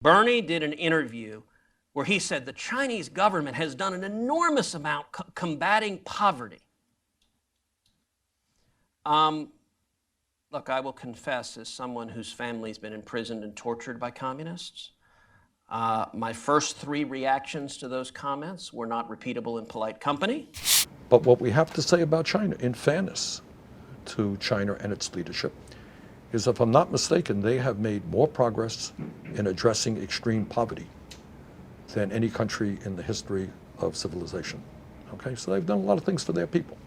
Bernie did an interview where he said the Chinese government has done an enormous amount combating poverty. Look, I will confess, as someone whose family's been imprisoned and tortured by communists, my first three reactions to those comments were not repeatable in polite company. But what we have to say about China, in fairness to China and its leadership, is, if I'm not mistaken, they have made more progress in addressing extreme poverty than any country in the history of civilization. Okay, so they've done a lot of things for their people.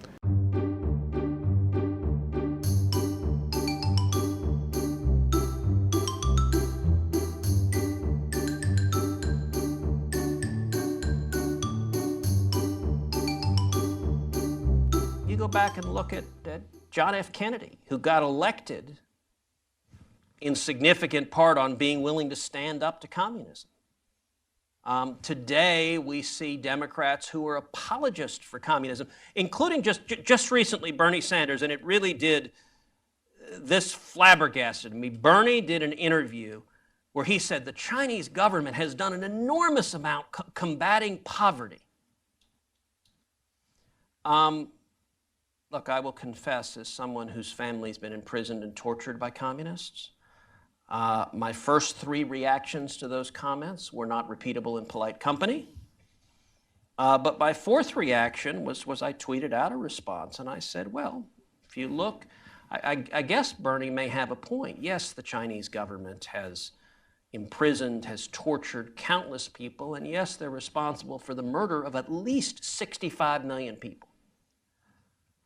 You go back and look at John F. Kennedy, who got elected in significant part on being willing to stand up to communism. Today, we see Democrats who are apologists for communism, including just recently Bernie Sanders, and it really did, this flabbergasted me. Bernie did an interview where he said the Chinese government has done an enormous amount combating poverty. Look, I will confess, as someone whose family's been imprisoned and tortured by communists, my first three reactions to those comments were not repeatable in polite company. But my fourth reaction was I tweeted out a response, and I said, well, if you look, I guess Bernie may have a point. Yes, the Chinese government has imprisoned, has tortured countless people, and yes, they're responsible for the murder of at least 65 million people.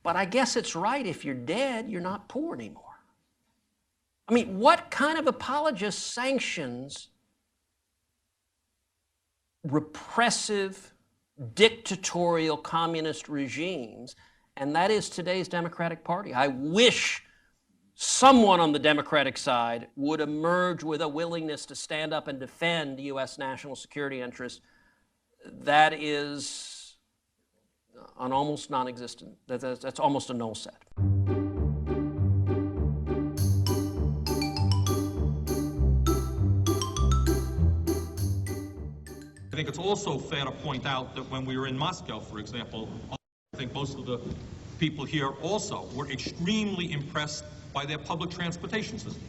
But I guess it's right, if you're dead, you're not poor anymore. I mean, what kind of apologist sanctions repressive, dictatorial communist regimes? And that is today's Democratic Party. I wish someone on the Democratic side would emerge with a willingness to stand up and defend U.S. national security interests. That is an almost non-existent. That's almost a null set. I think it's also fair to point out that when we were in Moscow, for example, I think most of the people here also were extremely impressed by their public transportation system.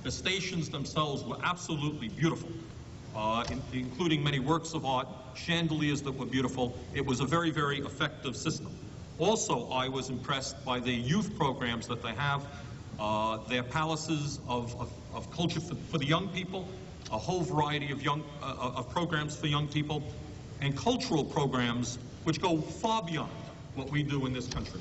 The stations themselves were absolutely beautiful, including many works of art, chandeliers that were beautiful. It was a very, very effective system. Also, I was impressed by the youth programs that they have, their palaces of culture for the young people, a whole variety of programs for young people, and cultural programs which go far beyond what we do in this country.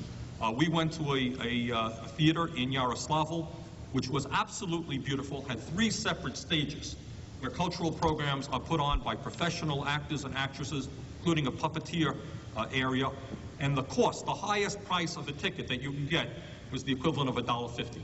We went to a theater in Yaroslavl, which was absolutely beautiful, had 3 separate stages where cultural programs are put on by professional actors and actresses, including a puppeteer area. And the cost, the highest price of the ticket that you can get, was the equivalent of $1.50.